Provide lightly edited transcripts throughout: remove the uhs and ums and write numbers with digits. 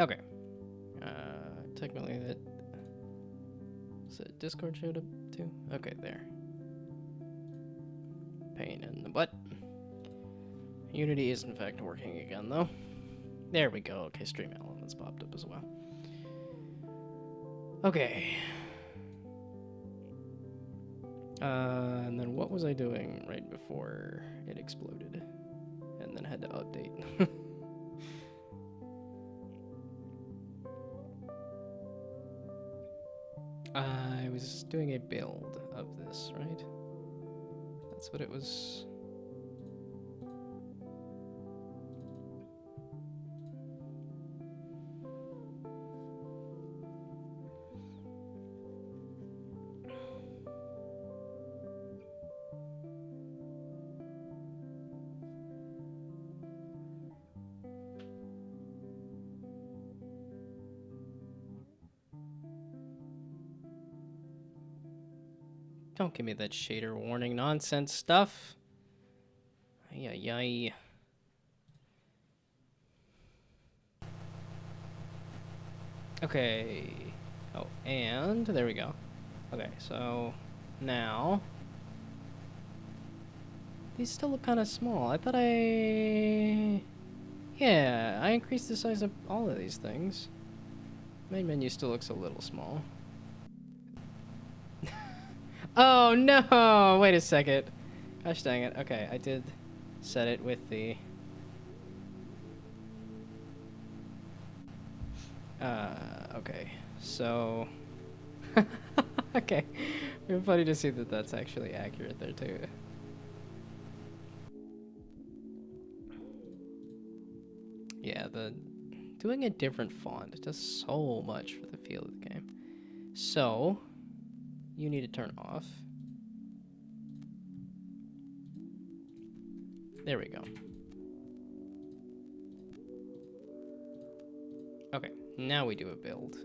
Okay. Technically that... Is it Discord showed up too? Okay, there. Pain in the butt. Unity is in fact working again though. There we go. Okay, Stream Elements popped up as well. Okay. And then what was I doing right before it exploded? And then had to update. I was doing a build of this, right? That's what it was. Don't give me that shader warning nonsense stuff. Ay. Okay. Oh, and there we go. Okay, so now these still look kind of small. I thought yeah, I increased the size of all of these things. Main menu still looks a little small. Oh no! Wait a second. Gosh dang it. Okay, I did set it with the... okay. So... okay. It's funny to see that that's actually accurate there too. Yeah, doing a different font does so much for the feel of the game. So, you need to turn off. There we go. Okay, now we do a build.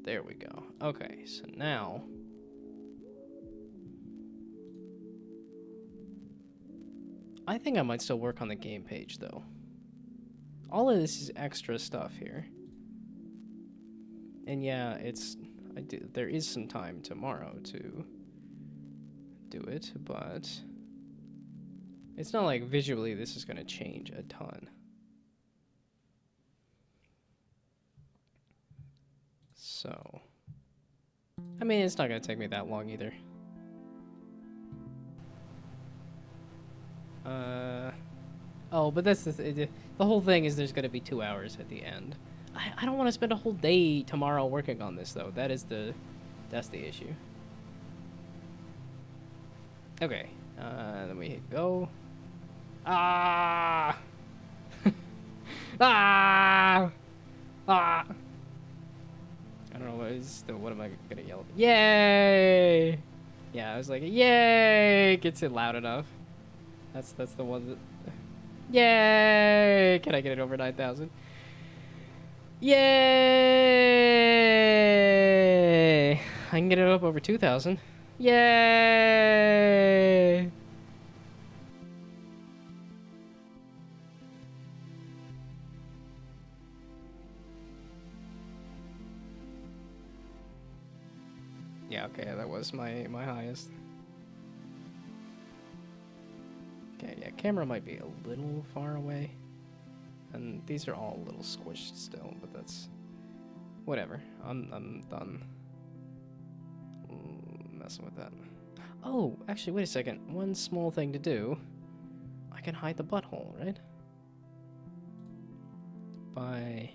There we go. Okay, so now... I think I might still work on the game page, though. All of this is extra stuff here. And yeah, there is some time tomorrow to do it, but it's not like visually this is going to change a ton. So, I mean, it's not going to take me that long either. Oh, but that's the whole thing is there's going to be 2 hours at the end. I don't want to spend a whole day tomorrow working on this, though. That's the issue. Okay, then we hit go. Ah! Ah! Ah! I don't know what am I gonna yell? Yay! Yeah, I was like, yay! Gets it loud enough. That's the one that... Yay! Can I get it over 9,000? Yay! I can get it up over 2,000. Yay! Yeah, okay, that was my highest. Okay, yeah, camera might be a little far away. And these are all a little squished still, but that's... Whatever. I'm done messing with that. Oh, actually, wait a second. One small thing to do. I can hide the butthole, right? By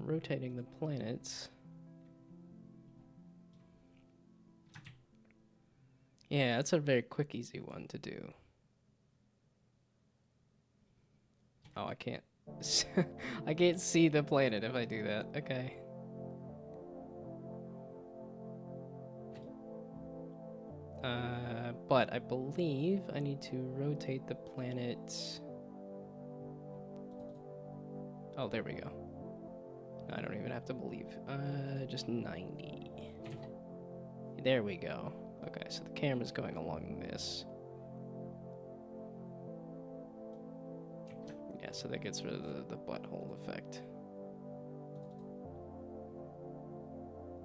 rotating the planets. Yeah, that's a very quick, easy one to do. Oh, I can't. I can't see the planet if I do that. Okay. But I believe I need to rotate the planet. Oh, there we go. I don't even have to believe. Just 90. There we go. Okay, so the camera's going along this. Yeah, so that gets rid of the butthole effect.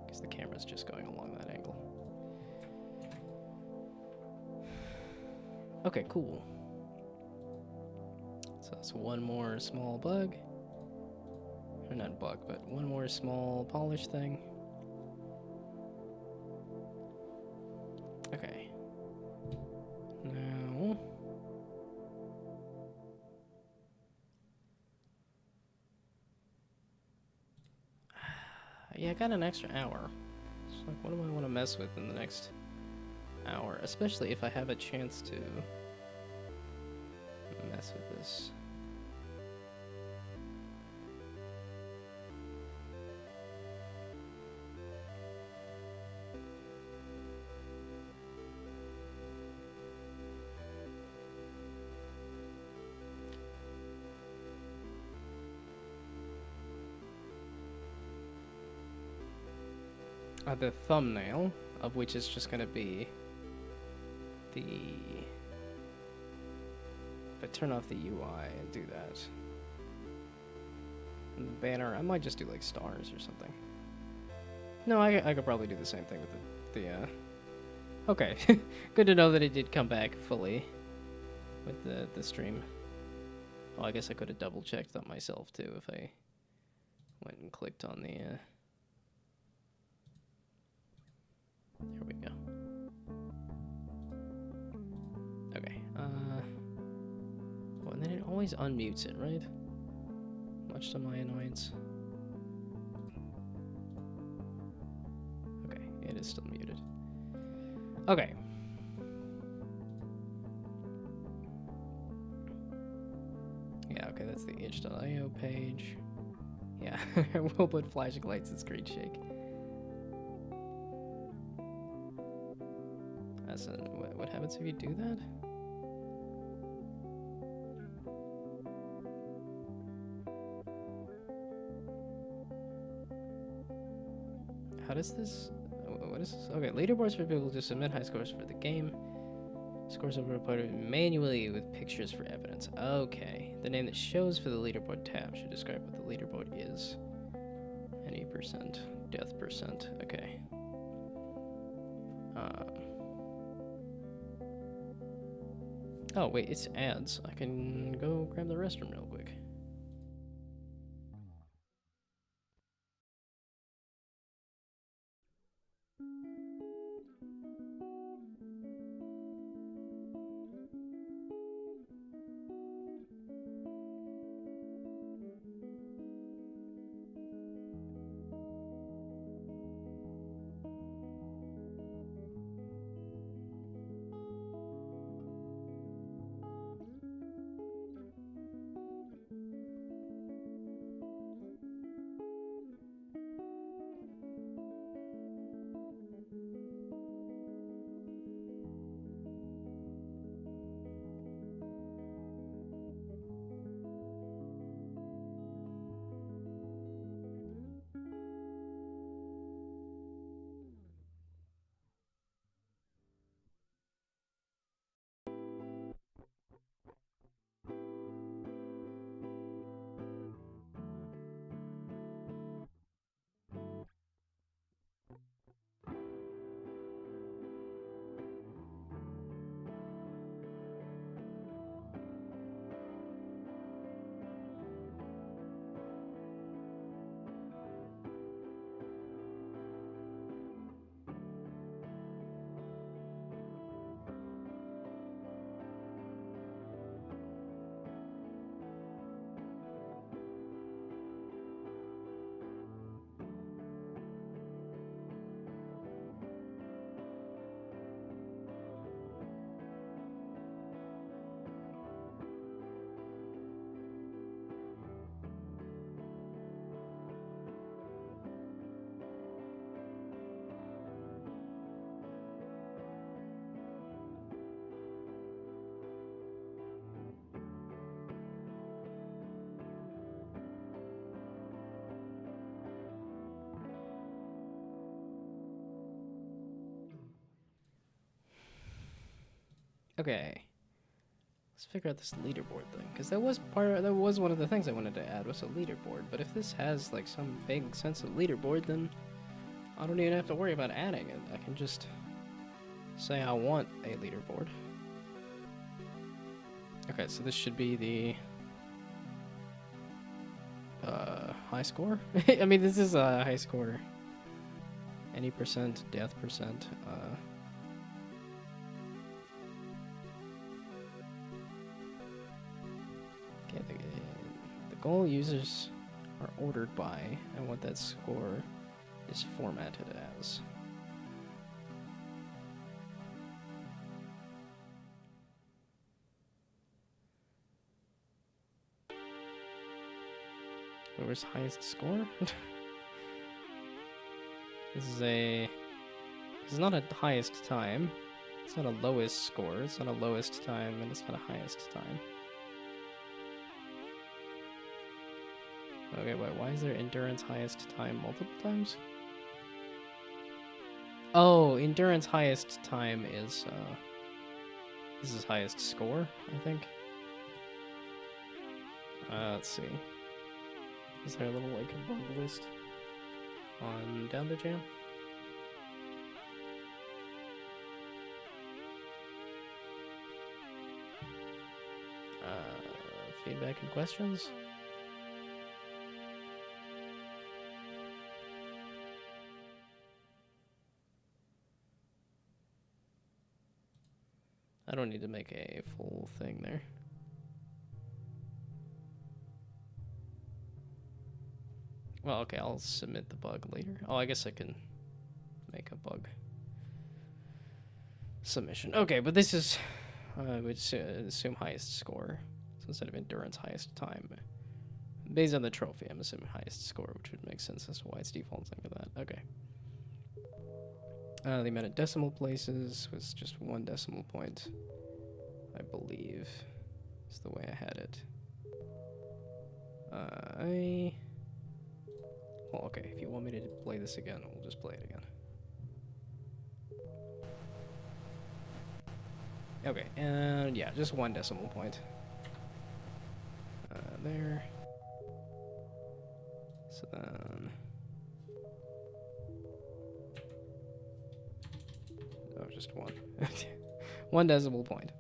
Because the camera's just going along that angle. Okay, cool. So that's one more small bug. Or not bug, but one more small polish thing. Okay. Now... yeah, I got an extra hour. So, like, what do I want to mess with in the next hour? Especially if I have a chance to mess with this. The thumbnail, of which is just going to be the... If I turn off the UI and do that. And the banner, I might just do like stars or something. No, I could probably do the same thing with the Okay, good to know that it did come back fully with the stream. Oh, I guess I could have double checked that myself too if I went and clicked on the... There we go. Okay, well, and then it always unmutes it, right? Much to my annoyance. Okay, it is still muted. Okay. Yeah, okay, that's the itch.io page. Yeah, we'll put flashing lights and screen shake. So what happens if you do that? How does this... What is this? Okay, leaderboards for people to submit high scores for the game. Scores are reported manually with pictures for evidence. Okay. The name that shows for the leaderboard tab should describe what the leaderboard is. Any percent. Death percent. Okay. Oh, wait, it's ads. I can go grab the restroom real quick. Okay. Let's figure out this leaderboard thing, because that was one of the things I wanted to add was a leaderboard. But if this has like some vague sense of leaderboard, then I don't even have to worry about adding it. I can just say I want a leaderboard. Okay, so this should be the high score. I mean, this is a high score. Any percent, death percent. Okay, the goal users are ordered by, and what that score is formatted as. Whoever's highest score? This is not a highest time. It's not a lowest score. It's not a lowest time, and it's not a highest time. Okay, wait, why is there endurance highest time multiple times? Oh, endurance highest time is, this is highest score, I think. Let's see. Is there a little, like, a bug list on Down2Jam? Feedback and questions? I don't need to make a full thing there. Well, okay, I'll submit the bug later. Oh, I guess I can make a bug submission. Okay, but this is, I would assume highest score. So instead of endurance, highest time. Based on the trophy, I'm assuming highest score, which would make sense as to why it's defaulting to that. Okay. The amount of decimal places was just 1 decimal point, I believe. Is the way I had it. Well, okay, if you want me to play this again, we'll just play it again. Okay, and yeah, just 1 decimal point. There. So then... Oh, just 1. 1 decimal point.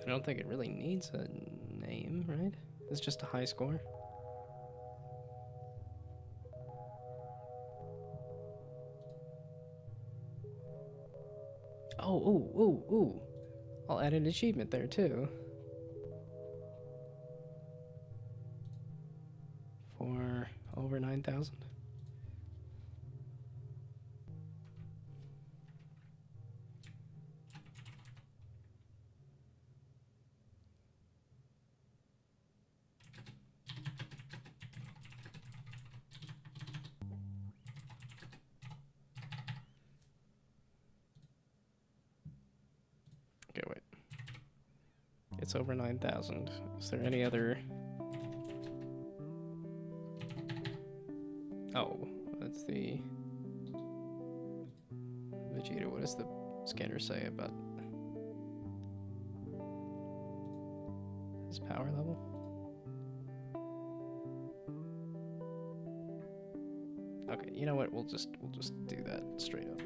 I don't think it really needs a name, right? It's just a high score. Oh, ooh. I'll add an achievement there, too. For over 9,000. Okay, wait. It's over 9,000. Is there any other... Oh, that's the... Vegeta, what does the scanner say about his power level? Okay, you know what? We'll just do that straight up.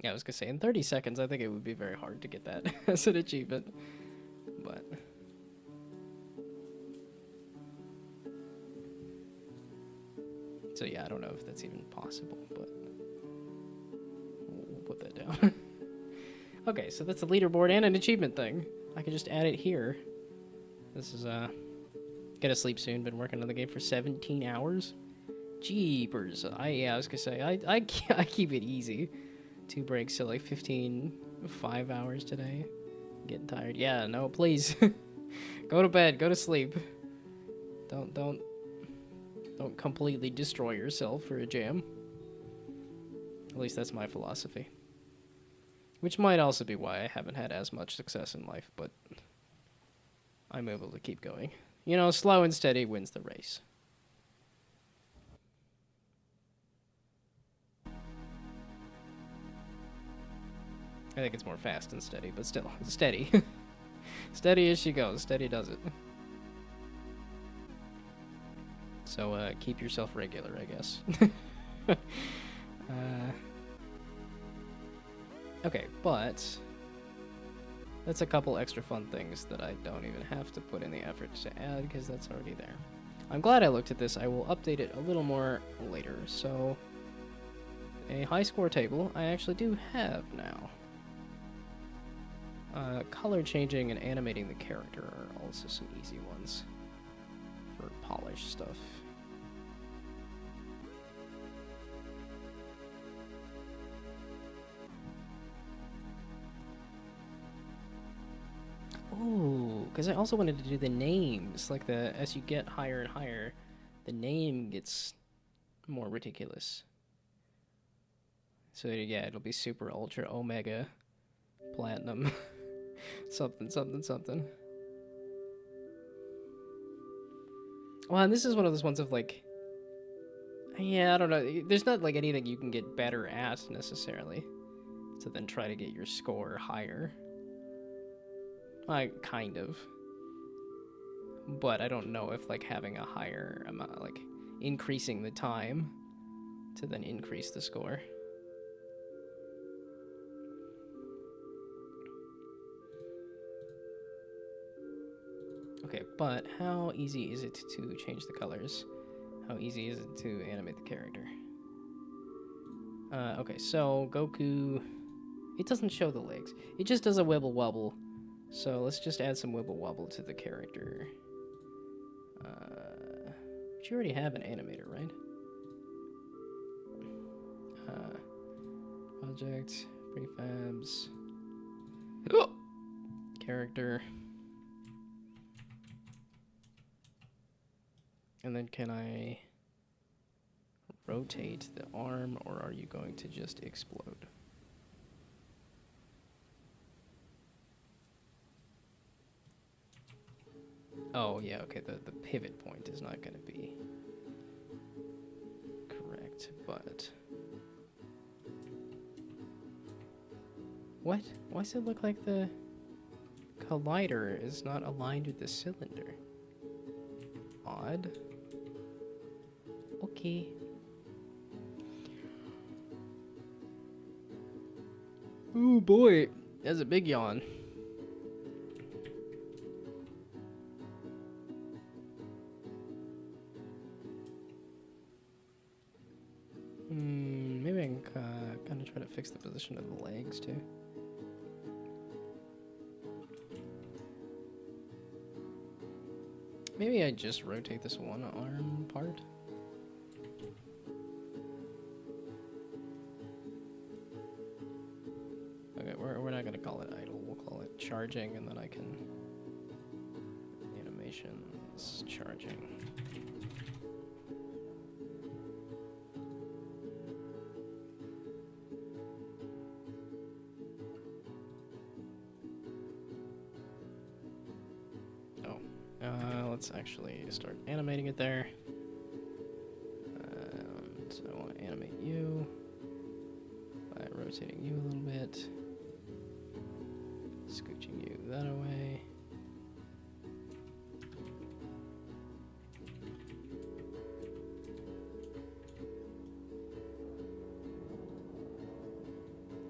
Yeah, I was gonna say, in 30 seconds, I think it would be very hard to get that as an achievement, but... So yeah, I don't know if that's even possible, but we'll put that down. Okay, so that's a leaderboard and an achievement thing. I can just add it here. This is, gonna sleep soon, been working on the game for 17 hours. Jeepers. I was gonna say, I keep it easy. 2 breaks, so like 5 hours today. Getting tired. Yeah, no, please. Go to bed, go to sleep. Don't completely destroy yourself for a jam. At least that's my philosophy. Which might also be why I haven't had as much success in life, but I'm able to keep going. You know, slow and steady wins the race. I think it's more fast and steady, but still, steady. Steady as she goes, steady does it. So, keep yourself regular, I guess. Okay, but that's a couple extra fun things that I don't even have to put in the effort to add, because that's already there. I'm glad I looked at this. I will update it a little more later. So, a high score table I actually do have now. Color changing and animating the character are also some easy ones for polished stuff. Ooh, because I also wanted to do the names, like as you get higher and higher, the name gets more ridiculous. So yeah, it'll be super ultra omega platinum something something something. Well, and this is one of those ones of like, yeah, I don't know. There's not like anything you can get better at necessarily to then try to get your score higher. Kind of. But I don't know if like having a higher amount, like increasing the time to then increase the score. Okay, but how easy is it to change the colors? How easy is it to animate the character? Okay, so Goku, it doesn't show the legs. It just does a wibble wobble. So let's just add some wibble wobble to the character. But you already have an animator, right? Project, prefabs, character. And then can I rotate the arm, or are you going to just explode? Oh, yeah, okay, the pivot point is not going to be correct, but... What? Why does it look like the collider is not aligned with the cylinder? Odd. Okay. Ooh, boy. That's a big yawn. Maybe I can kind of try to fix the position of the legs, too. Maybe I just rotate this one arm part. Okay, we're not gonna call it idle. We'll call it charging, and then I can animations charging. Let's actually start animating it there. And I want to animate you by rotating you a little bit, scooching you that away.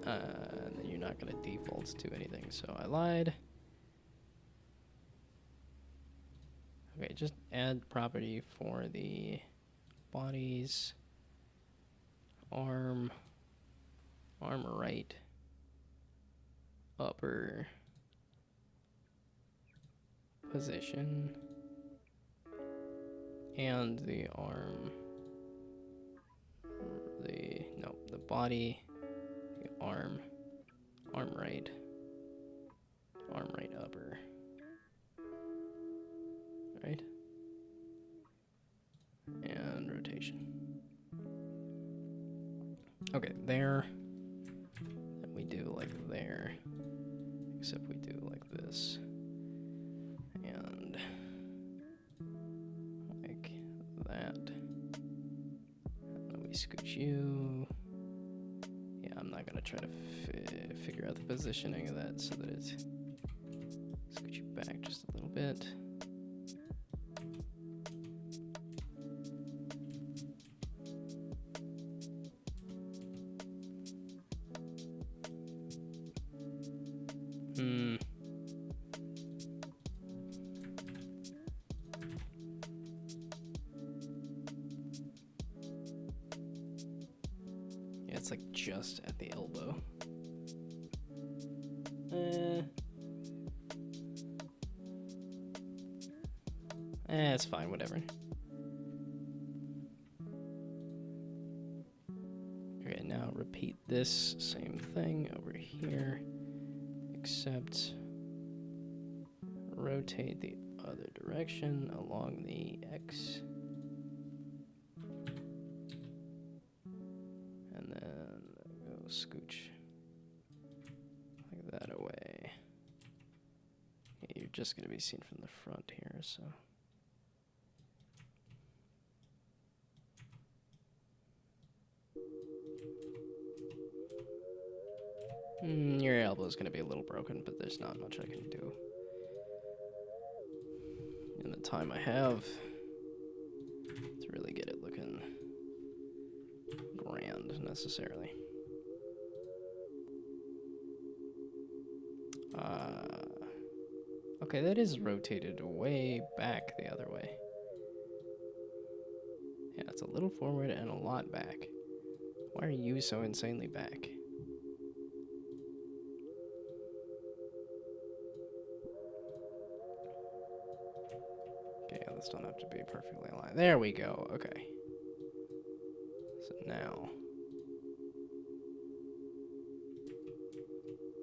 And then you're not going to default to anything, so I lied. Okay, just add property for the bodies, arm right, upper position, and the arm, the body, the arm right upper. Right? And rotation. Okay, there. Then we do like there. except we do like this. And like that. And then we scooch you. Yeah, I'm not gonna try to figure out the positioning of that so that it's scooch you back just a little bit. Yeah, it's like just at the elbow. It's fine, whatever. Okay, now repeat this same thing over here, except rotate the other direction along the X. And then go scooch like that away. Okay, you're just going to be seen from the front here, so. Your elbow is going to be a little broken, but there's not much I can do in the time I have to really get it looking grand, necessarily. Okay, that is rotated way back the other way. Yeah, it's a little forward and a lot back. Why are you so insanely back? Okay, this don't have to be perfectly aligned. There we go, okay. So now.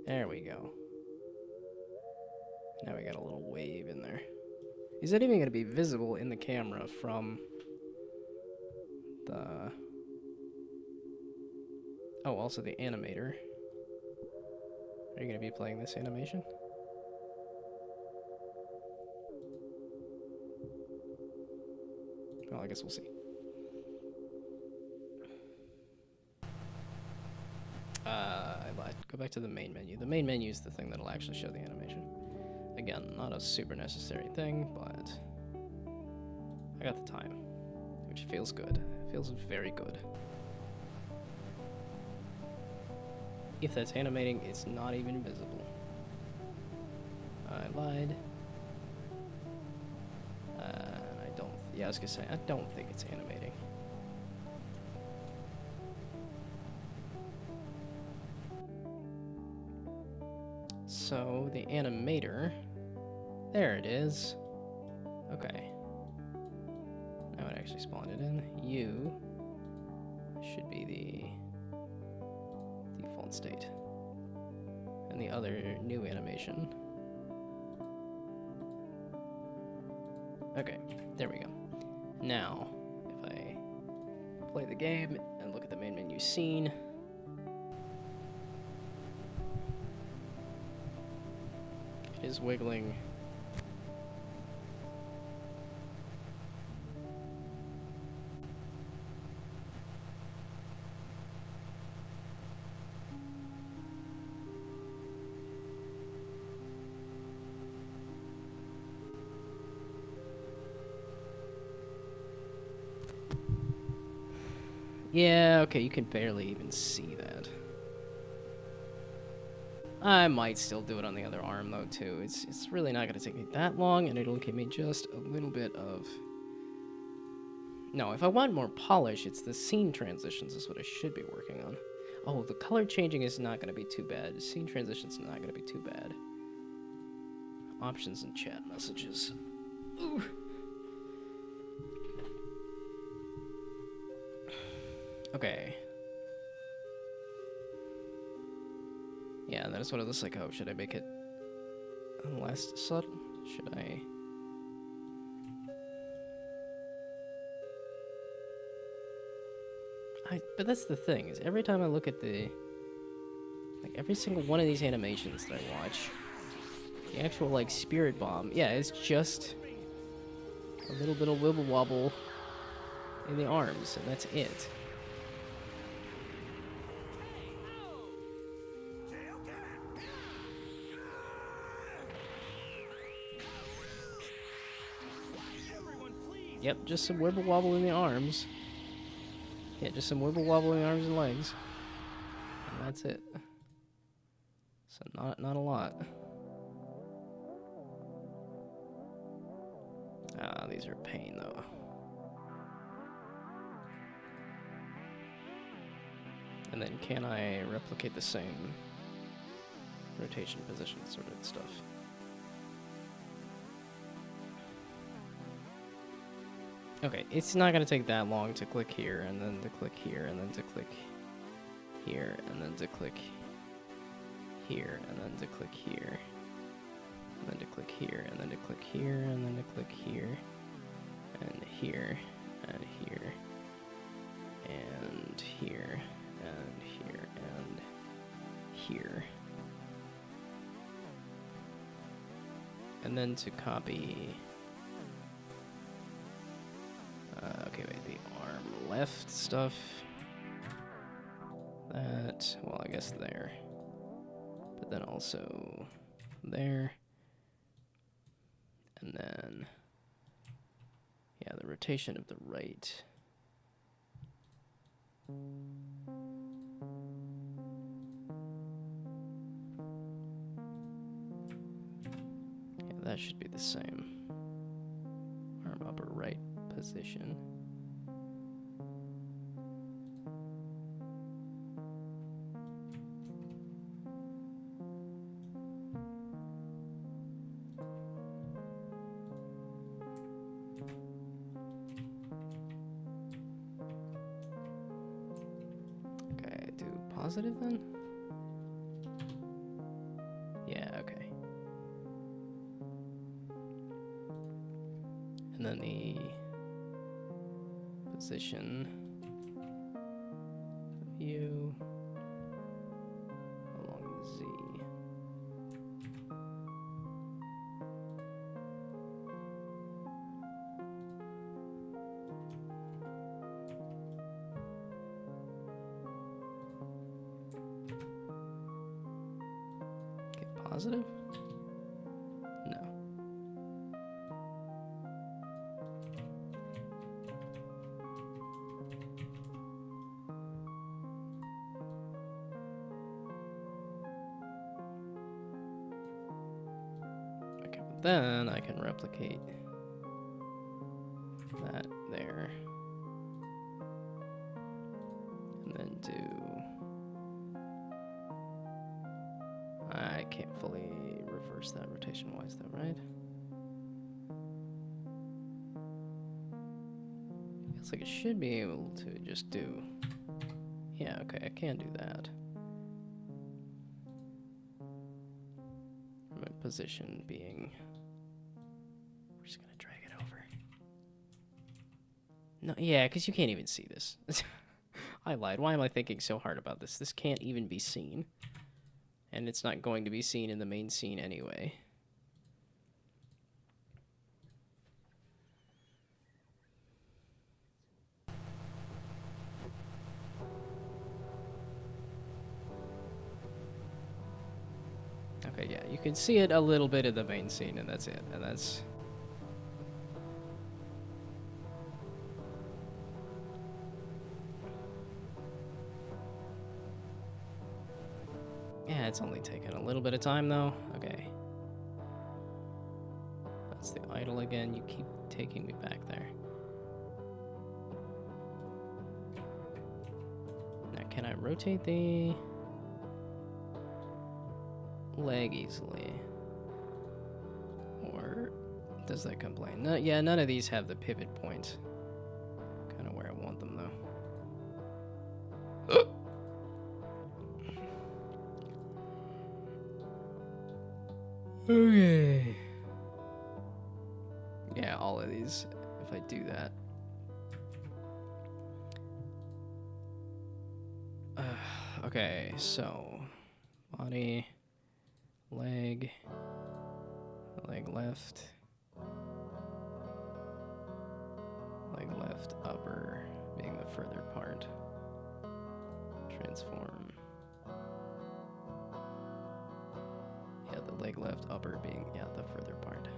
There we go. Now we got a little wave in there. Is that even going to be visible in the camera from the... Oh, also the animator. Are you going to be playing this animation? Well, I guess we'll see. I lied. Go back to the main menu. The main menu is the thing that'll actually show the animation. Again, not a super necessary thing, but I got the time, which feels good. It feels very good. If that's animating, it's not even visible. I lied. I don't... Yeah, I was gonna say, I don't think it's animating. So, the animator... There it is. Okay. Now it actually spawned it in. You should be the default state. And the other new animation. Okay, there we go. Now, if I play the game and look at the main menu scene, it is wiggling. Yeah, okay, you can barely even see that. I might still do it on the other arm, though, too. It's really not going to take me that long, and it'll give me just a little bit of... No, if I want more polish, it's the scene transitions is what I should be working on. Oh, the color changing is not going to be too bad. Scene transitions not going to be too bad. Options and chat messages. Ooh. Okay. Yeah, that is what it looks like. Oh, should I make it less subtle? Should I... But that's the thing, is every time I look at the Like, every single one of these animations that I watch, the actual, like, spirit bomb, yeah, it's just a little bit of wibble wobble in the arms, and that's it. Yep, just some wibble wobble in the arms. Yeah, just some wibble wobble in the arms and legs. And that's it. So not a lot. Ah, these are a pain though. And then can I replicate the same rotation position sort of stuff? Okay, it's not gonna take that long to click here, and then to click here, and then to click here, and then to click here, and then to click here, and then to click here, and then to click here, and then to click here, and here, and here, and here, and here, and here. And then to copy... okay, wait, the arm left stuff. That, well, I guess there. But then also there. And then, yeah, the rotation of the right. Yeah, that should be the same. Arm upper right position. Okay, do positive then? Yeah, okay. And then the position view along Z. Okay, positive? No. Then I can replicate that there. And then do... I can't fully reverse that rotation-wise though, right? Feels like it should be able to just do... Yeah, okay, I can do that. My position being... We're just gonna drag it over. No, yeah, because you can't even see this. I lied. Why am I thinking so hard about this? This can't even be seen. And it's not going to be seen in the main scene anyway. Okay, yeah, you can see it a little bit in the main scene, and that's it. And that's... Yeah, it's only taken a little bit of time, though. Okay. That's the idle again. You keep taking me back there. Now, can I rotate the leg easily? Or does that complain? No, yeah, none of these have the pivot point. Kind of where I want them, though. Okay. Yeah, all of these, if I do that. Okay, so body, leg, leg left, upper being the further part. Transform. Yeah, the leg left, upper being, yeah, the further part.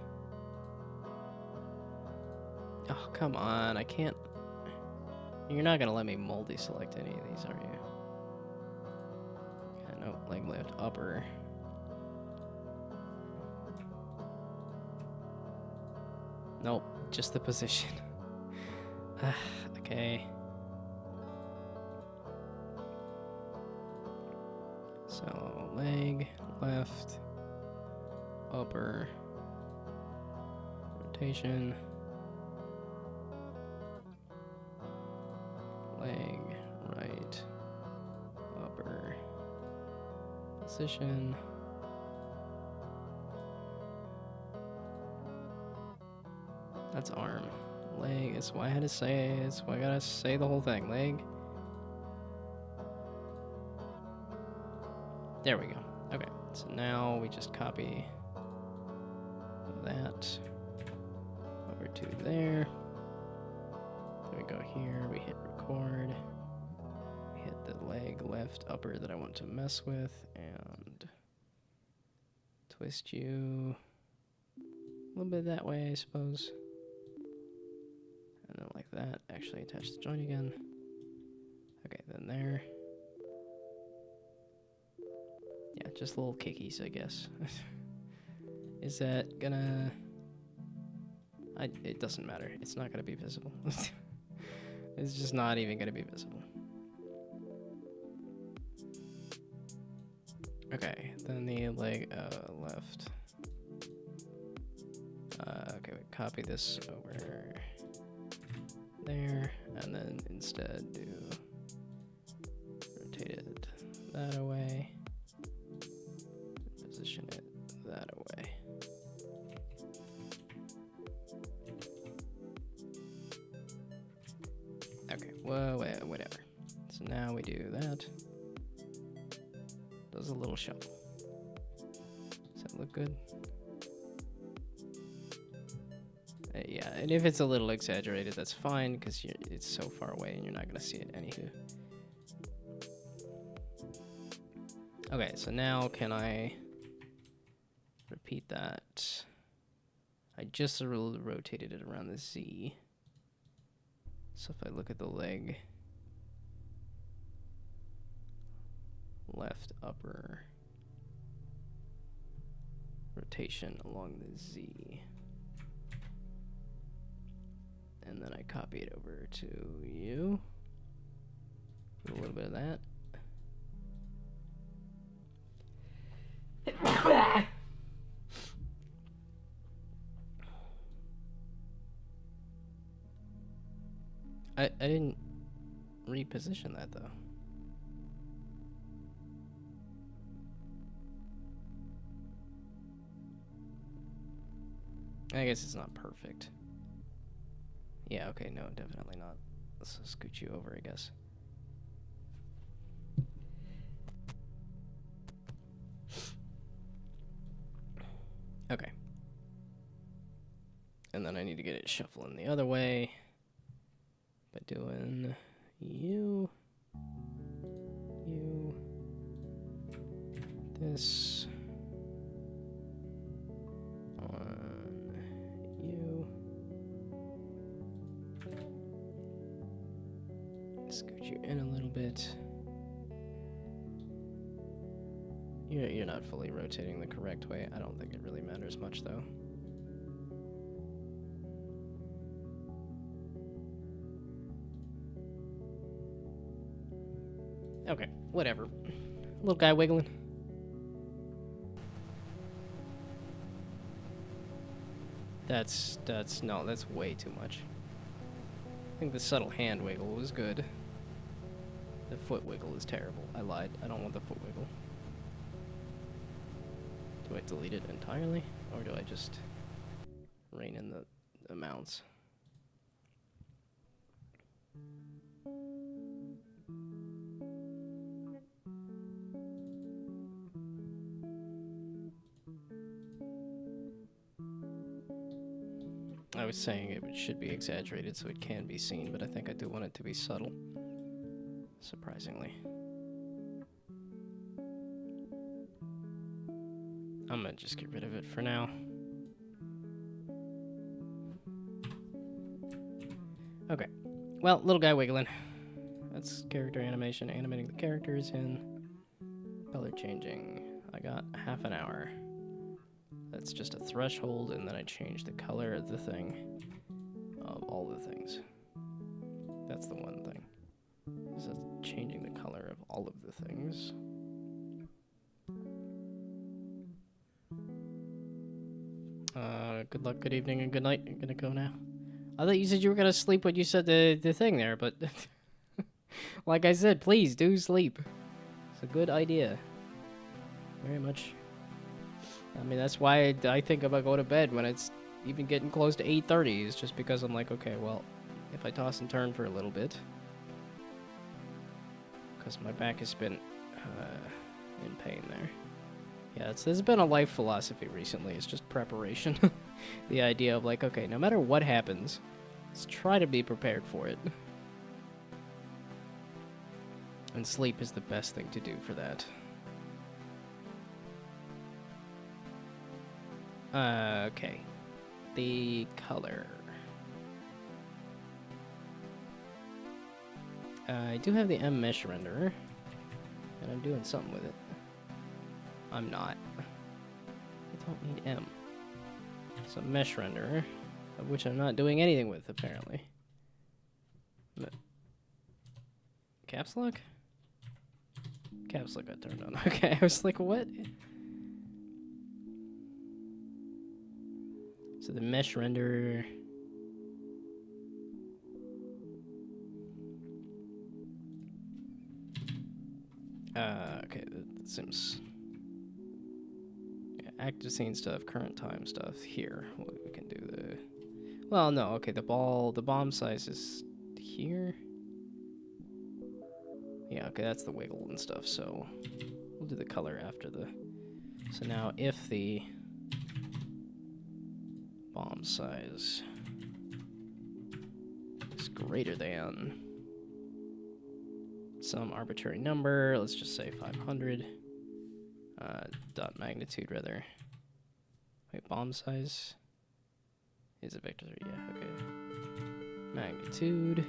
Oh, come on, I can't. You're not gonna let me multi-select any of these, are you? Yeah, no, leg left, upper. Nope, just the position. Okay. So, leg, left, upper, rotation, leg, right, upper, position. That's arm. Leg, that's why I had to say, that's why I gotta say the whole thing. Leg. There we go. Okay, so now we just copy that over to there. Then we go here, we hit record. We hit the leg left upper that I want to mess with and twist you a little bit that way, I suppose. And then like that, actually attach the joint again. Okay, then there. Yeah, just little kickies, I guess. Is that gonna... it doesn't matter. It's not gonna be visible. It's just not even gonna be visible. Okay, then the leg left. Okay, we copy this over there, and then instead do rotate it that away, position it that away. Okay, well, whatever. So now we do that. Does a little shuffle. Does that look good? Yeah, and if it's a little exaggerated, that's fine, because it's so far away and you're not going to see it anywho. Okay, so now can I repeat that? I just rotated it around the Z. So if I look at the leg, left upper, rotation along the Z. And then I copy it over to you. Do a little bit of that. I didn't reposition that though. I guess it's not perfect. Yeah, okay, no, definitely not. Let's scoot you over, I guess. Okay. And then I need to get it shuffling the other way by doing you, this, on you. Scoot you in a little bit. You're not fully rotating the correct way. I don't think it really matters much though. Okay, whatever. Little guy wiggling. That's way too much. I think the subtle hand wiggle was good. The foot wiggle is terrible. I lied. I don't want the foot wiggle. Do I delete it entirely? Or do I just rein in the amounts? I was saying it should be exaggerated so it can be seen, but I think I do want it to be subtle. Surprisingly. I'm gonna just get rid of it for now. Okay. Well, little guy wiggling. That's character animation, animating the characters in color changing. I got half an hour. That's just a threshold, and then I change the color of the thing. Of all the things. That's the one thing. Is that changing the color of all of the things. Good luck, good evening, and good night. I'm gonna go now. I thought you said you were gonna sleep when you said the thing there, but like I said, please do sleep. It's a good idea. Very much. I mean, that's why I think about going to bed when it's even getting close to 8:30. Is just because I'm like, okay, well, if I toss and turn for a little bit, because my back has been in pain there. Yeah, there's been a life philosophy recently. It's just preparation. The idea of like, okay, no matter what happens, let's try to be prepared for it. And sleep is the best thing to do for that. Okay. The color. I do have the M mesh renderer, and I'm doing something with it. I'm not. I don't need M. It's a mesh renderer, of which I'm not doing anything with, apparently. Caps lock? Caps lock got turned on. Okay, I was like, what? So the mesh renderer... okay, that seems... active scene stuff, current time stuff. Here, we can do the... Well, no, okay, the bomb size is here. Yeah, okay, that's the wiggle and stuff, so we'll do the color after the... So now if the bomb size is greater than some arbitrary number, let's just say 500, dot magnitude rather. Wait, bomb size is a vector, yeah, okay. Magnitude.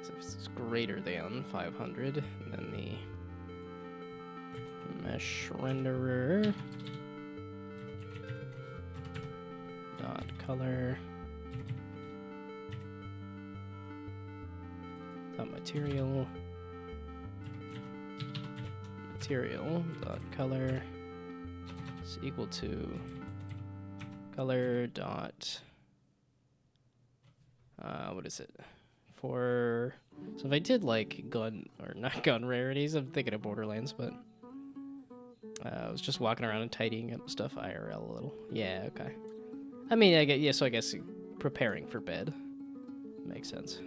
So if it's greater than 500, then the mesh renderer dot color dot material dot color is equal to color dot what is it? For so if I did like gun or not gun rarities, I'm thinking of Borderlands, but I was just walking around and tidying up stuff IRL a little. Yeah, okay. I mean, I get yeah. So I guess preparing for bed makes sense.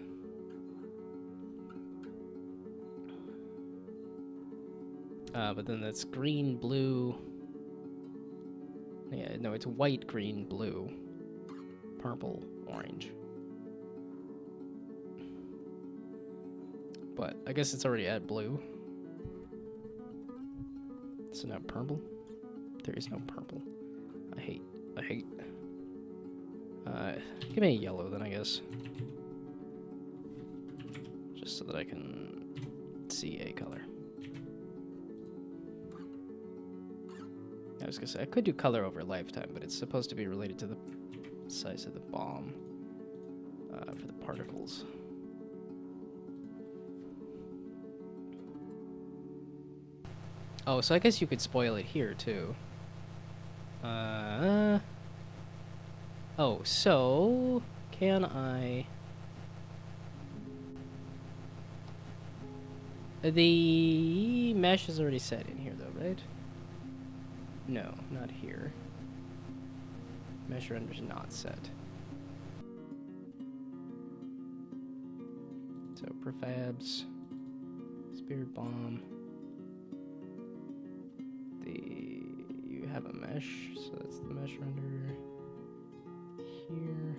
But then that's green, blue. Yeah, no, it's white, green, blue, purple, orange. But I guess it's already at blue. So now purple? There is no purple. I hate. Give me a yellow then, I guess. Just so that I can see a color. I was gonna say, I could do color over lifetime, but it's supposed to be related to the size of the bomb for the particles. Oh, so I guess you could spoil it here, too. Oh, so... Can I... The mesh is already set in here, though, right? No, not here. Mesh render's not set. So, prefabs... Spirit bomb... you have a mesh, so that's the mesh renderer here.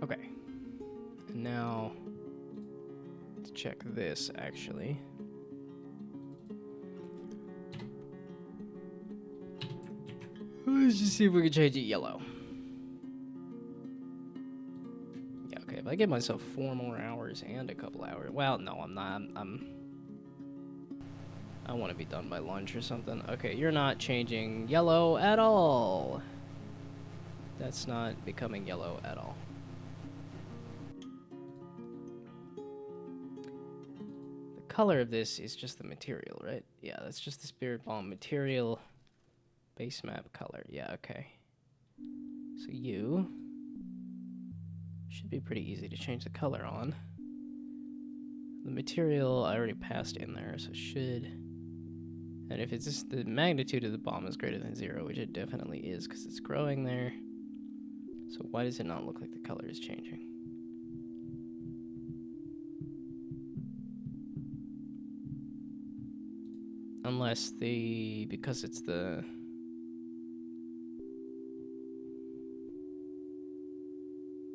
Okay, and now let's check this actually. Let's just see if we can change it yellow. Yeah, okay, if I give myself 4 more hours and a couple hours. Well, no, I'm not. I want to be done by lunch or something. Okay, you're not changing yellow at all. That's not becoming yellow at all. The color of this is just the material, right? Yeah, that's just the Spirit Bomb material base map color. Yeah, okay. So you should be pretty easy to change the color on. The material I already passed in there, so should. And if it's just the magnitude of the bomb is greater than 0, which it definitely is because it's growing there. So why does it not look like the color is changing? Unless because it's the...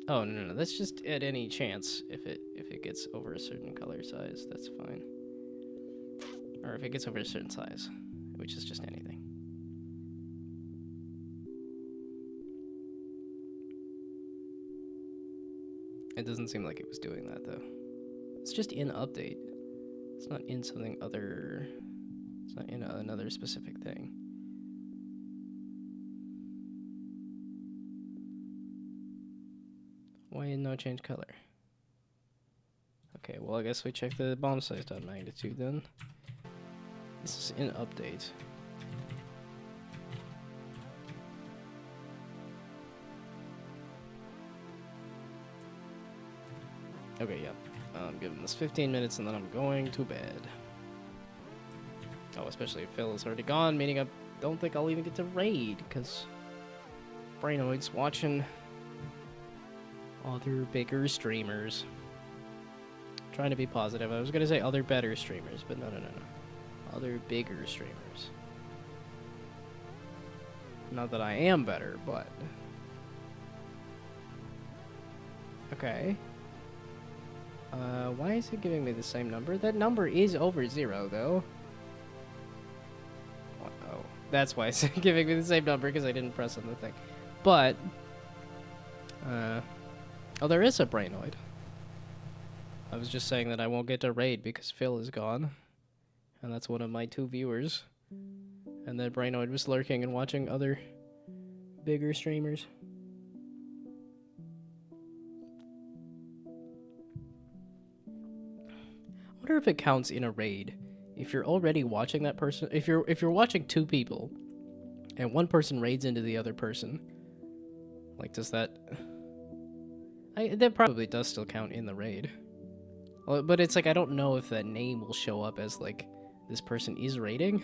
Oh, no, that's just at any chance if it gets over a certain color size, that's fine. Or if it gets over a certain size, which is just anything. It doesn't seem like it was doing that, though. It's just in update. It's not in something other... It's not in another specific thing. Why no change color? Okay, well I guess we check the bomb size dot magnitude then. This is in update. Okay, yeah. I'm giving this 15 minutes and then I'm going to bed. Oh, especially if Phil is already gone, meaning I don't think I'll even get to raid, because Brainoid's watching other bigger streamers. Trying to be positive. I was going to say other better streamers, but no. Other bigger streamers. Not that I am better, but... Okay. Why is it giving me the same number? That number is over 0, though. Oh, that's why it's giving me the same number, because I didn't press on the thing. But... oh, there is a Brainoid. I was just saying that I won't get to raid because Phil is gone. And that's one of my 2 viewers. And that Brainoid was lurking and watching other bigger streamers. I wonder if it counts in a raid. If you're already watching that person, if you're watching 2 people and one person raids into the other person, like does that that probably does still count in the raid. Well, but it's like I don't know if that name will show up as like this person is raiding.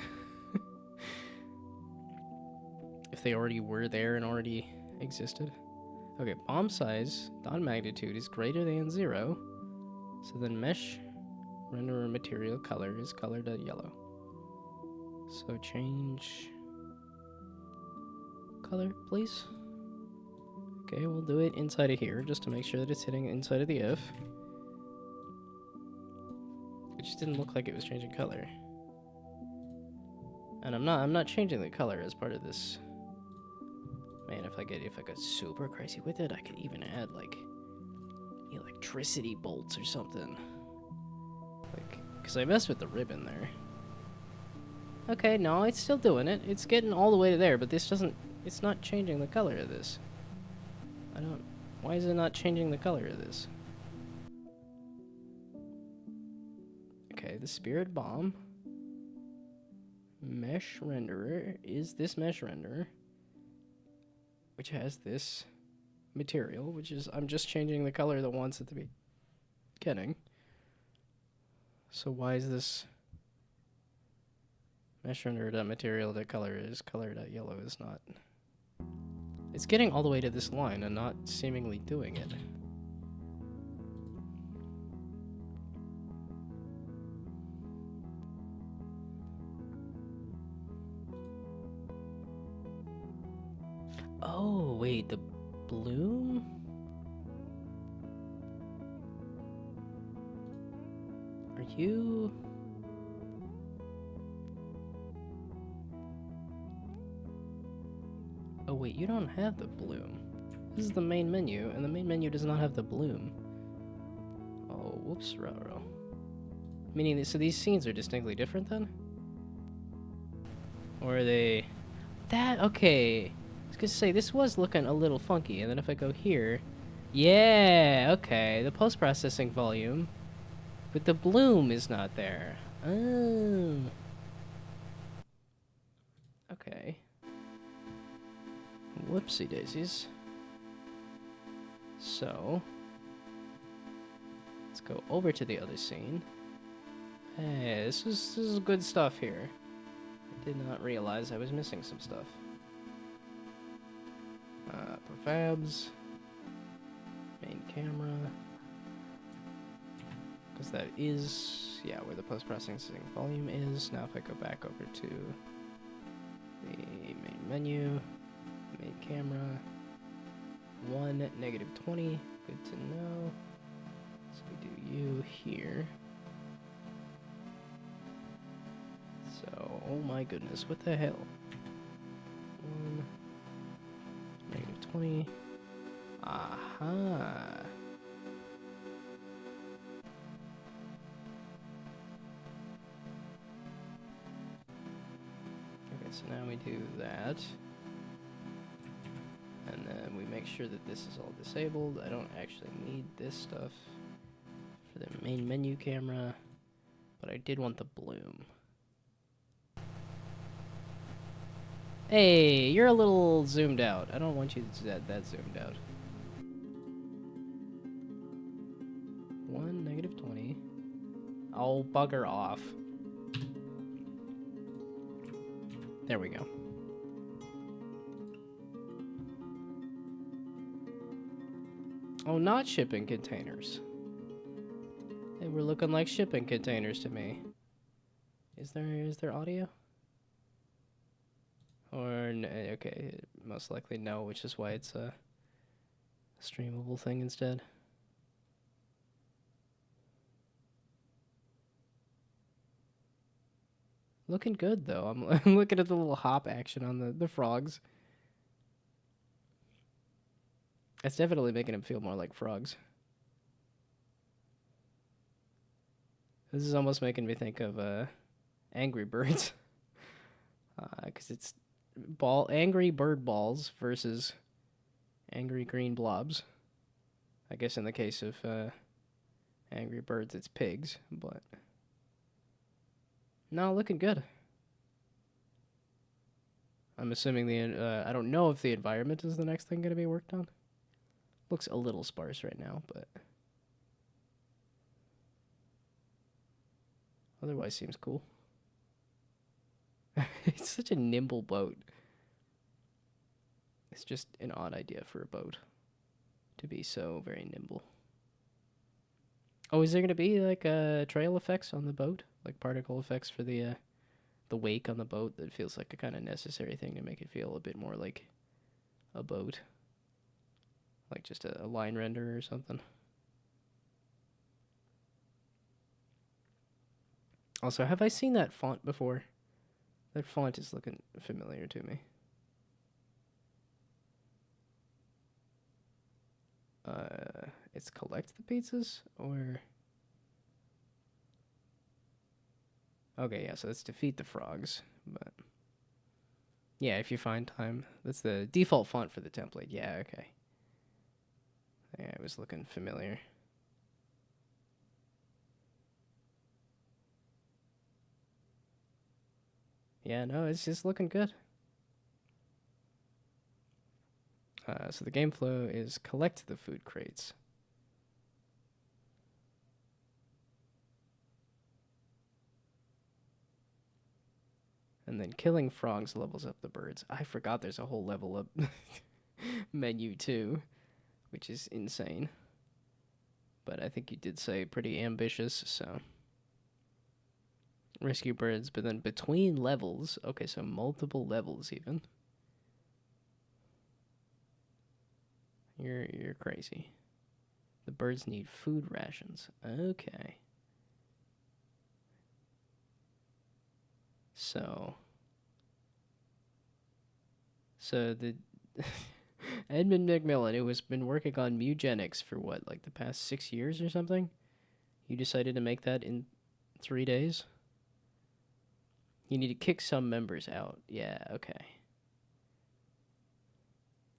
If they already were there and already existed. Okay, bomb size dot magnitude is greater than 0. So then mesh renderer material color is color.yellow. So change color, please. Okay, we'll do it inside of here just to make sure that it's hitting inside of the if. It just didn't look like it was changing color. And I'm not changing the color as part of this. Man, if I got super crazy with it, I could even add like electricity bolts or something. Like, cause I messed with the ribbon there. Okay, no, it's still doing it. It's getting all the way to there, but this doesn't. It's not changing the color of this. I don't. Why is it not changing the color of this? Okay, the Spirit Bomb mesh renderer is this mesh renderer, which has this material, which is, I'm just changing the color the once at the beginning. So why is this mesh renderer material that color is color.yellow is not? It's getting all the way to this line and not seemingly doing it. wait, the bloom? Are you... Oh wait, you don't have the bloom. This is the main menu, and the main menu does not have the bloom. Oh, whoops, ruh-roh. Meaning, so these scenes are distinctly different then? Or are they... That, okay. I was gonna say, this was looking a little funky, and then if I go here... Yeah, okay, the post-processing volume. But the bloom is not there. Oh. Okay. Whoopsie daisies. So... Let's go over to the other scene. Hey, this is good stuff here. I did not realize I was missing some stuff. Prefabs. Main camera. Because that is, yeah, where the post-processing volume is. Now if I go back over to the main menu, main camera, 1, -20, good to know. So we do you here. So, oh my goodness, what the hell? 1, -20. Aha. Okay, so now we do that. And then we make sure that this is all disabled. I don't actually need this stuff for the main menu camera, but I did want the bloom. Hey, you're a little zoomed out. I don't want you to that zoomed out. 1, -20. Oh, bugger off. There we go. Oh, not shipping containers. They were looking like shipping containers to me. Is there audio? Or, okay, most likely no, which is why it's a streamable thing instead. Looking good, though. I'm looking at the little hop action on the frogs. It's definitely making them feel more like frogs. This is almost making me think of Angry Birds. Because it's angry bird balls versus angry green blobs. I guess in the case of Angry Birds, it's pigs, but... No, looking good. I'm assuming I don't know if the environment is the next thing going to be worked on. Looks a little sparse right now, but... Otherwise seems cool. It's such a nimble boat. It's just an odd idea for a boat to be so very nimble. Oh, is there going to be like trail effects on the boat? Like particle effects for the wake on the boat that feels like a kind of necessary thing to make it feel a bit more like a boat. Like just a line render or something. Also, have I seen that font before? That font is looking familiar to me. It's collect the pizzas, or... Okay, yeah, so it's defeat the frogs, but... Yeah, if you find time. That's the default font for the template. Yeah, okay. Yeah, it was looking familiar. Yeah, no, it's just looking good. So the game flow is collect the food crates. And then killing frogs levels up the birds. I forgot there's a whole level up menu too, which is insane. But I think you did say pretty ambitious, so... Rescue birds, but then between levels... Okay, so multiple levels even. You're crazy. The birds need food rations. Okay. So the Edmund McMillan, who has been working on mugenics for what, like the past 6 years or something? You decided to make that in 3 days? You need to kick some members out. Yeah, okay.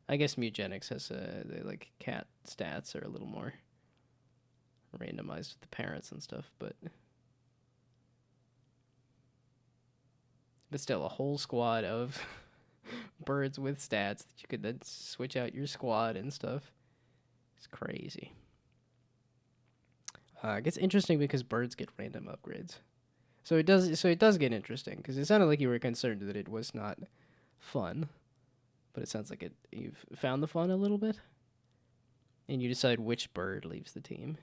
I guess mugenics has the like cat stats are a little more randomized with the parents and stuff, but still a whole squad of birds with stats that you could then switch out your squad and stuff. It's crazy. It gets interesting because birds get random upgrades. So it does get interesting because it sounded like you were concerned that it was not fun, but it sounds like you've found the fun a little bit, and you decide which bird leaves the team.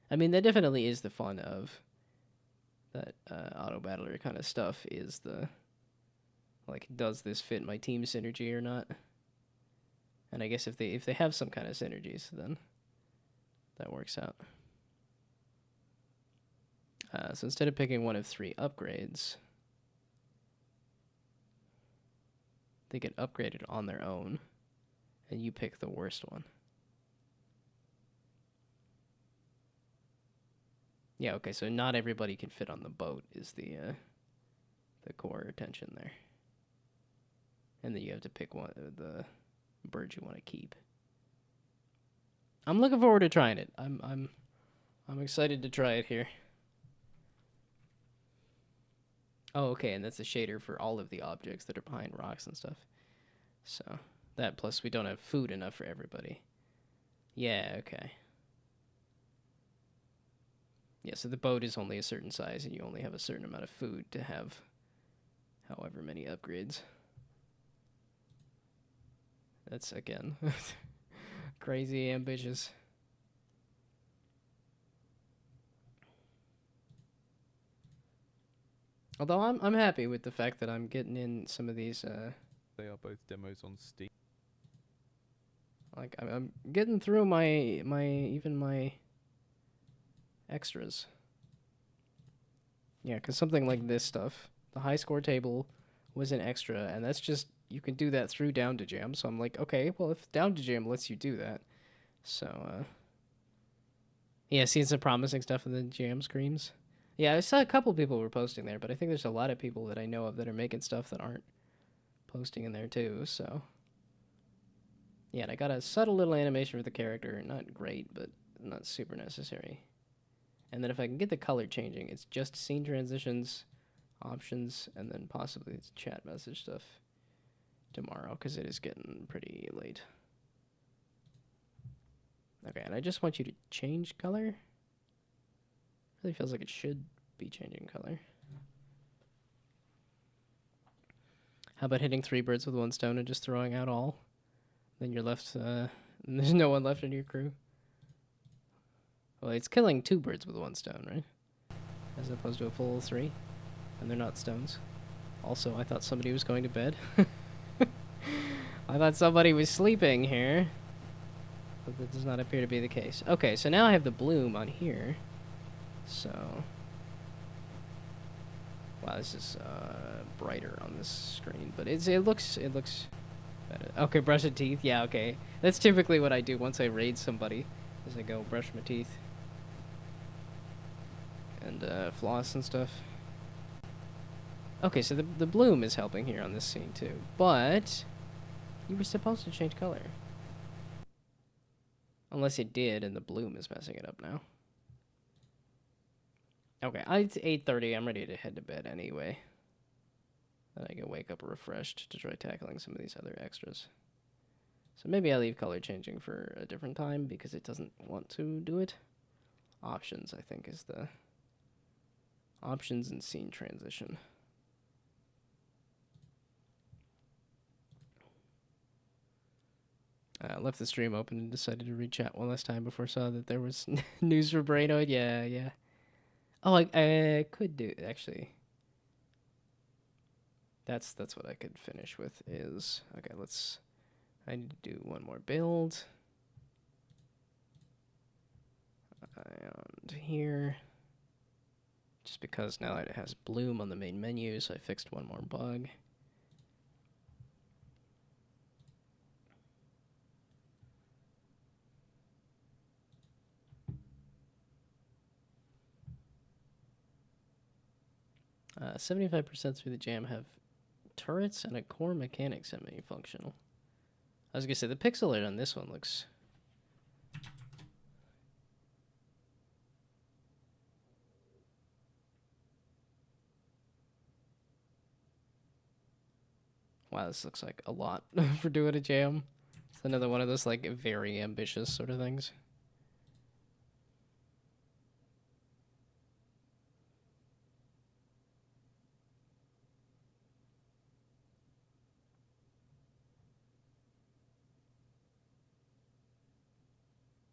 I mean, that definitely is the fun of that auto battler kind of stuff. Is the like, does this fit my team synergy or not? And I guess if they have some kind of synergies, then that works out. So instead of picking one of 3 upgrades, they get upgraded on their own, and you pick the worst one. Yeah, okay, so not everybody can fit on the boat is the core tension there. And then you have to pick one of the birds you want to keep. I'm looking forward to trying it. I'm excited to try it here. Oh, okay, and that's a shader for all of the objects that are behind rocks and stuff. So, that plus we don't have food enough for everybody. Yeah, okay. Yeah, so the boat is only a certain size, and you only have a certain amount of food to have however many upgrades. That's, again, crazy ambitious. Although I'm happy with the fact that I'm getting in some of these. They are both demos on Steam. Like I'm getting through my extras. Yeah, because something like this stuff, the high score table was an extra, and that's just you can do that through Down2Jam. So I'm like, okay, well if Down2Jam lets you do that, so yeah, seeing some promising stuff in the jam screams. Yeah, I saw a couple people were posting there, but I think there's a lot of people that I know of that are making stuff that aren't posting in there too. So yeah, and I got a subtle little animation for the character, not great, but not super necessary. And then if I can get the color changing, it's just scene transitions, options, and then possibly it's chat message stuff tomorrow, because it is getting pretty late. Okay, and I just want you to change color. Really feels like it should be changing color. How about hitting 3 birds with 1 stone and just throwing out all? Then you're left, there's no one left in your crew. Well, it's killing 2 birds with 1 stone, right? As opposed to a full 3. And they're not stones. Also, I thought somebody was going to bed. I thought somebody was sleeping here. But that does not appear to be the case. Okay, so now I have the bloom on here. So... wow, this is brighter on this screen. But it looks better. Okay, brush your teeth. Yeah, okay. That's typically what I do once I raid somebody. Is I go brush my teeth. And floss and stuff. Okay, so the bloom is helping here on this scene too. But you were supposed to change color. Unless it did and the bloom is messing it up now. Okay, it's 8:30. I'm ready to head to bed anyway. Then I can wake up refreshed to try tackling some of these other extras. So maybe I leave color changing for a different time because it doesn't want to do it. Options, I think, is the... options and scene transition. Left the stream open and decided to read chat one last time before I saw that there was news for Brainoid. Yeah, yeah. Oh, I could do, actually. That's what I could finish with is... okay, let's I need to do one more build. And here. Just because now it has bloom on the main menu, so I fixed one more bug. 75% through the jam have turrets and a core mechanic semi-functional. I was gonna say the pixel art on this one looks. Wow, this looks like a lot for doing a jam. It's another one of those like very ambitious sort of things.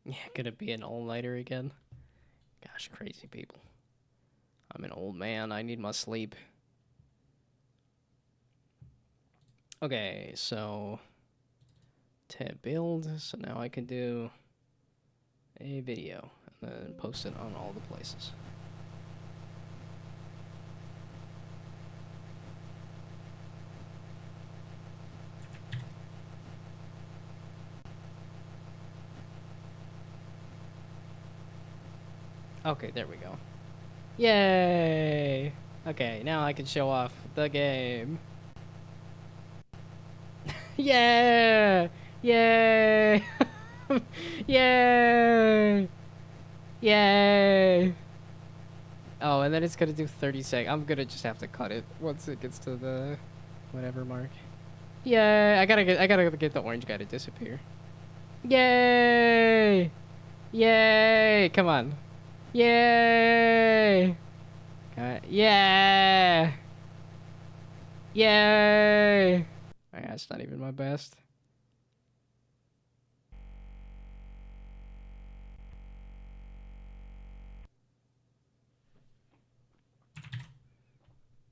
Yeah, gonna be an all-nighter again. Gosh, crazy people. I'm an old man. I need my sleep. Okay, so tab build. So now I can do a video and then post it on all the places. Okay, there we go. Yay! Okay, now I can show off the game. Yeah! Yay! Yay! Yay! Oh, and then it's gonna do 30 seconds. I'm gonna just have to cut it once it gets to the whatever mark. Yay! I gotta get the orange guy to disappear. Yay! Yay! Come on. Yay! Yeah! Yay! Oh, that's not even my best.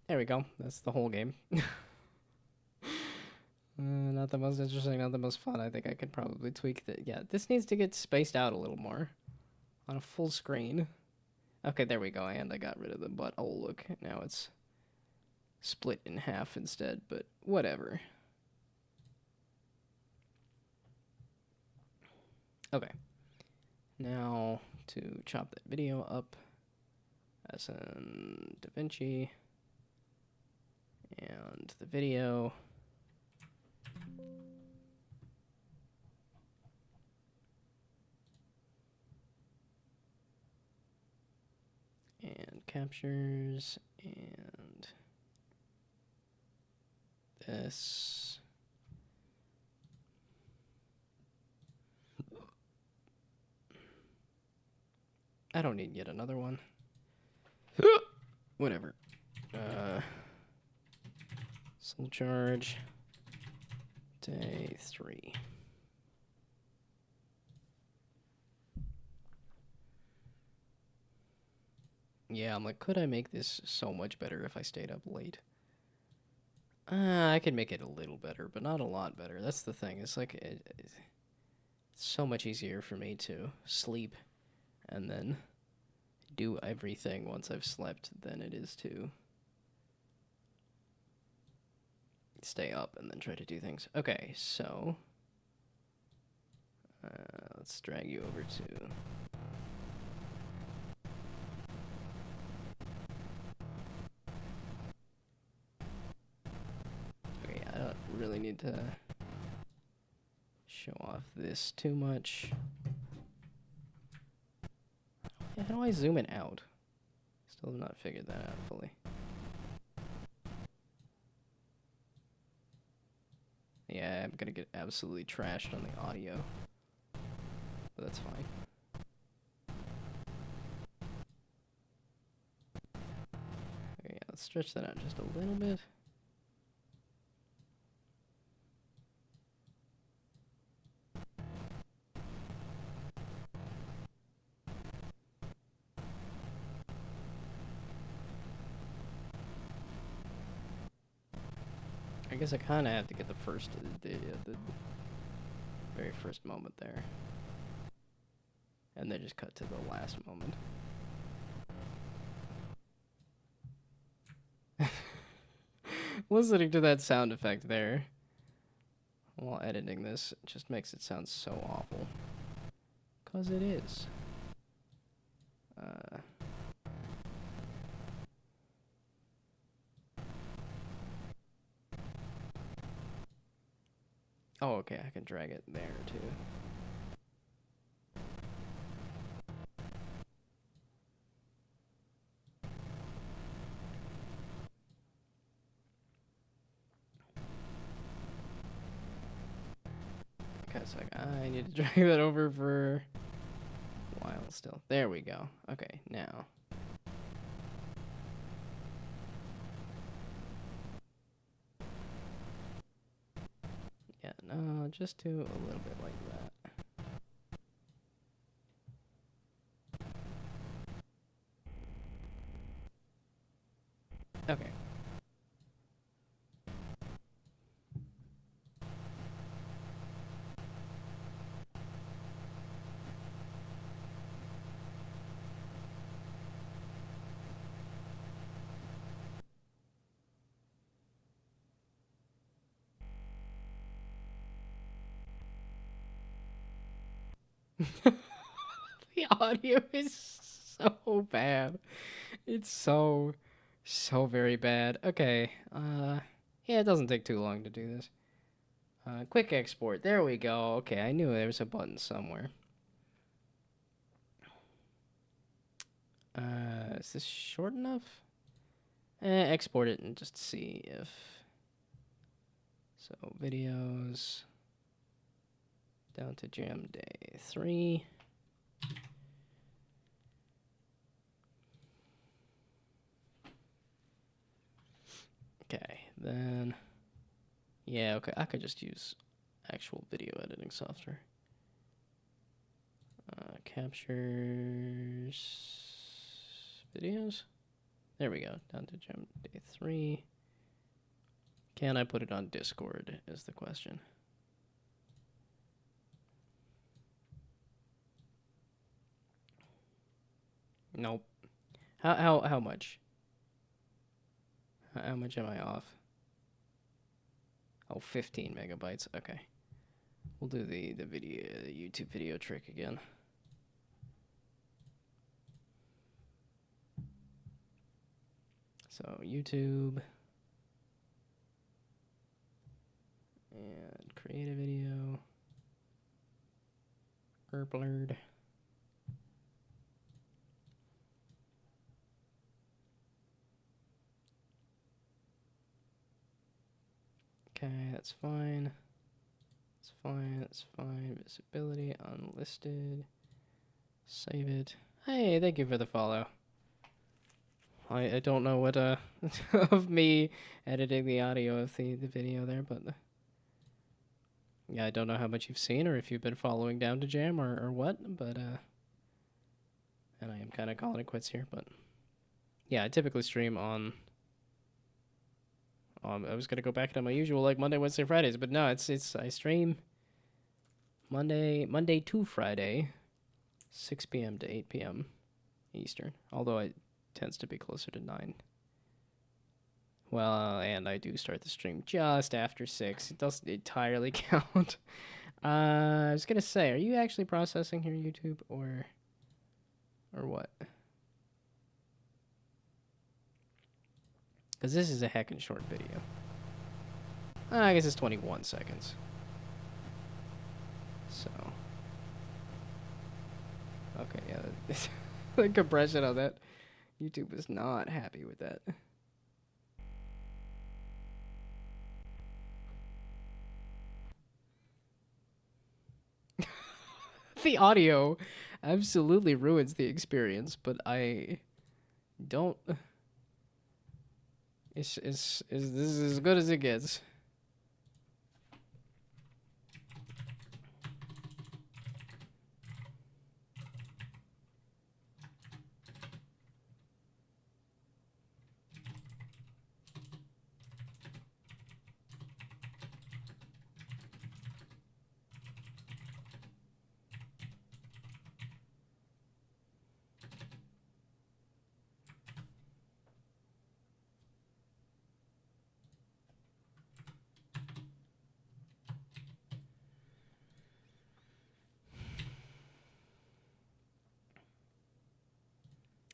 There we go. That's the whole game. Not the most interesting, not the most fun. I think I could probably tweak that. Yeah, this needs to get spaced out a little more. On a full screen. Okay, there we go. And I got rid of the butt. Oh, look. Now it's split in half instead, but whatever. Okay. Now to chop that video up as in DaVinci and the video. And captures and this. I don't need yet another one. Whatever. Soul charge. Day 3. Yeah, I'm like, could I make this so much better if I stayed up late? I could make it a little better, but not a lot better. That's the thing. It's like, it's so much easier for me to sleep and then do everything once I've slept than it is to stay up and then try to do things. Okay, so let's drag you over to okay, I don't really need to show off this too much. How do I zoom it out? Still have not figured that out fully. Yeah, I'm gonna get absolutely trashed on the audio. But that's fine. Okay, yeah, let's stretch that out just a little bit. I guess I kind of have to get the first, the Very first moment there. And then just cut to the last moment. Listening to that sound effect there while editing this just makes it sound so awful. 'Cause it is. Oh, okay, I can drag it there too. Okay, so I need to drag that over for a while still. There we go. Okay, now. Yeah, no, just do a little bit like that. Okay. The audio is so bad. It's so very bad. Okay. Yeah, it doesn't take too long to do this. Quick export. There we go. Okay, I knew there was a button somewhere. Is this short enough? Export it and just see if... So, videos... Down2Jam day 3. Okay, then... Yeah, okay, I could just use actual video editing software. Captures... Videos? There we go, Down2Jam day 3. Can I put it on Discord is the question. Nope. How much? How much am I off? Oh, 15 megabytes. Okay. We'll do the YouTube video trick again. So, YouTube. And create a video. Blurred. Okay, that's fine. That's fine, that's fine. Visibility unlisted. Save it. Hey, thank you for the follow. I don't know what of me editing the audio of the video there, but yeah, I don't know how much you've seen or if you've been following Down2Jam or what, but and I am kind of calling it quits here, but yeah, I typically stream on I was gonna go back to my usual like Monday, Wednesday, Fridays, but no, it's I stream Monday to Friday, 6 p.m. to 8 p.m. Eastern. Although it tends to be closer to 9. Well, and I do start the stream just after 6. It doesn't entirely count. I was gonna say, are you actually processing here, YouTube, or what? Because this is a heckin' short video. I guess it's 21 seconds. So. Okay, yeah. The compression on that. YouTube is not happy with that. The audio absolutely ruins the experience, but I don't... This is as good as it gets.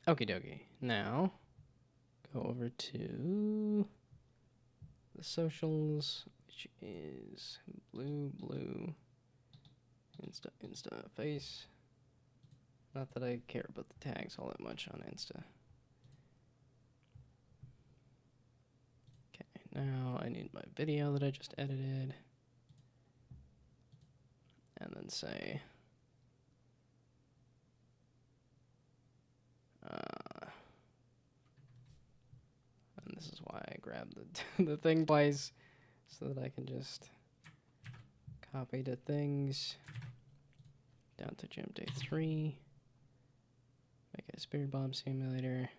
Okie dokie. Now, go over to the socials, which is blue, Insta, face. Not that I care about the tags all that much on Insta. Okay, now I need my video that I just edited. And then say, and this is why I grabbed the, the thing twice, so that I can just copy the things. Down2Jam day 3. Make a spirit bomb simulator.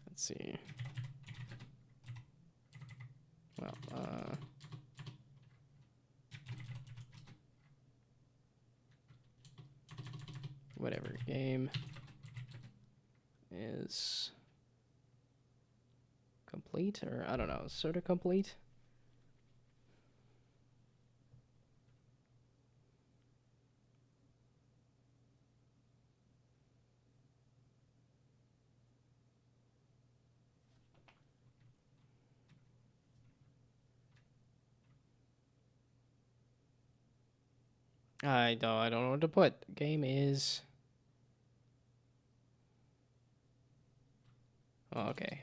Let's see. Well, whatever game is complete, or I don't know, sort of complete. I don't know what to put. Game is. Oh, okay.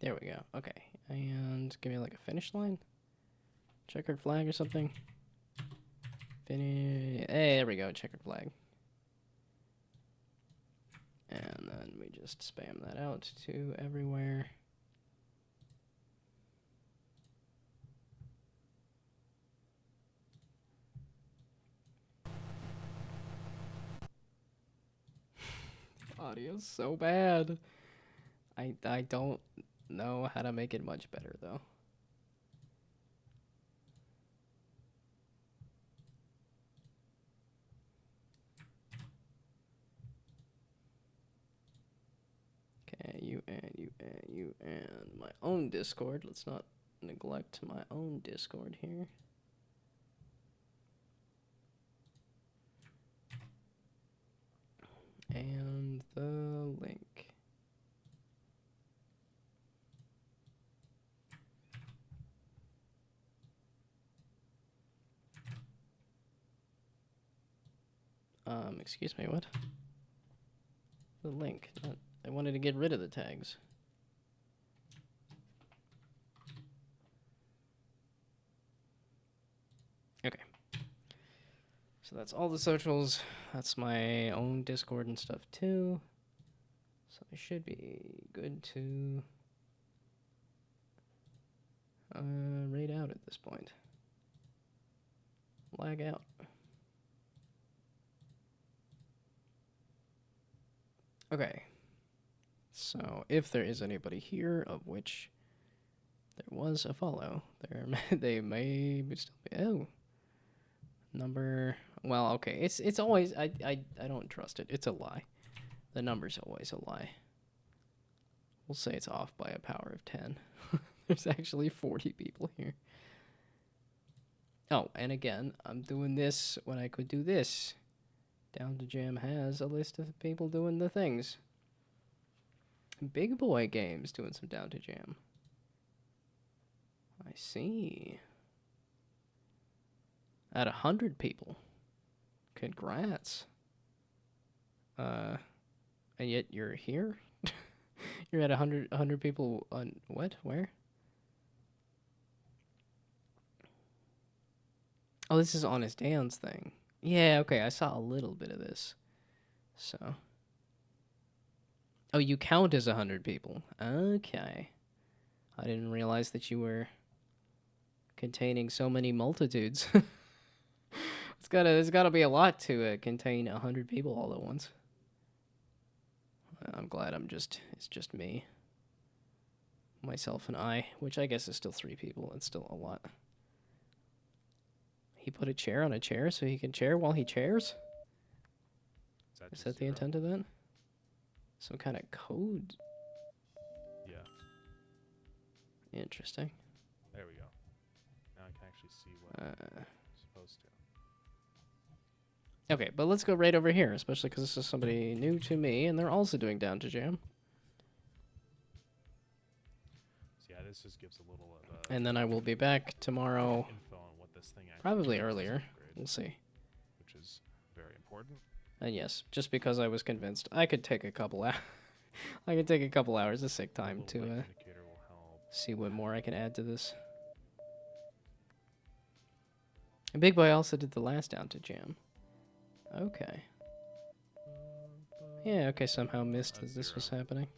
There we go. Okay. And give me like a finish line? Checkered flag or something? Finish. Hey, there we go. Checkered flag. And then we just spam that out to everywhere. Audio's so bad. I don't know how to make it much better though. Okay, you and my own Discord. Let's not neglect my own Discord here. And the link. Excuse me, what? The link. I wanted to get rid of the tags. Okay. So that's all the socials. That's my own Discord and stuff too. So I should be good to raid out at this point. Lag out. Okay. So if there is anybody here, of which there was a follow, they may still be. Oh. Number. Well, okay. It's always I don't trust it. It's a lie. The number's always a lie. We'll say it's off by a power of 10. There's actually 40 people here. Oh, and again, I'm doing this when I could do this. Down2Jam has a list of people doing the things. Big Boy Games doing some Down2Jam. I see. At 100 people. Congrats. And yet you're here? You're at 100 people on what? Where? Oh, this is Honest Dan's thing. Yeah, okay, I saw a little bit of this. So. Oh, you count as 100 people. Okay. I didn't realize that you were containing so many multitudes. There's gotta be a lot to contain 100 people all at once. I'm glad it's just me. myself and I, which I guess is still 3 people. It's still a lot. He put a chair on a chair so he can chair while he chairs? Is just that the zero? intent of that? Some kind of code? Yeah. Interesting. There we go. Now I can actually see what I'm supposed to. Okay, but let's go right over here, especially because this is somebody new to me, and they're also doing Down2Jam. So yeah, this just gives a little of And then I will be back tomorrow, info on what this thing actually probably does as an earlier. upgrade, We'll see. which is very important. And yes, just because I was convinced I could take a couple hours. I could take a couple hours of sick time The to light indicator will help. see what more I can add to this. And Big Boy also did the last Down2Jam. Okay. Yeah, okay, somehow missed that this was happening.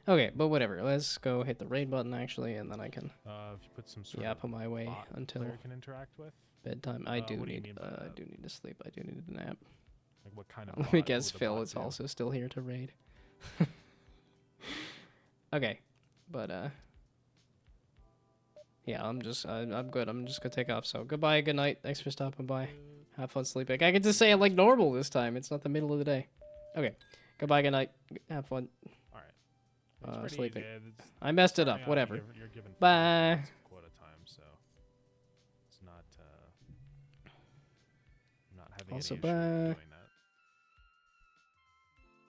Okay, but whatever. Let's go hit the raid button, actually, and then I can If you put some sort yap of my way bot until player can interact with. bedtime. I do What do you need mean by I that? do need to sleep. I do need a nap. Like what kind of Let me bot? guess, What would the Phil bot is do? also still here to raid. Okay, but yeah, I'm good. I'm just gonna take off. So goodbye, good night. Thanks for stopping by. Have fun sleeping. I get to say it like normal this time. It's not the middle of the day. Okay, goodbye, good night. Have fun. All right. It's pretty sleeping. easy. It's I messed it up. starting out, Whatever. You're given 5 Bye. minutes of quota time, so it's not. I'm not having Also, any issue with bye. doing that.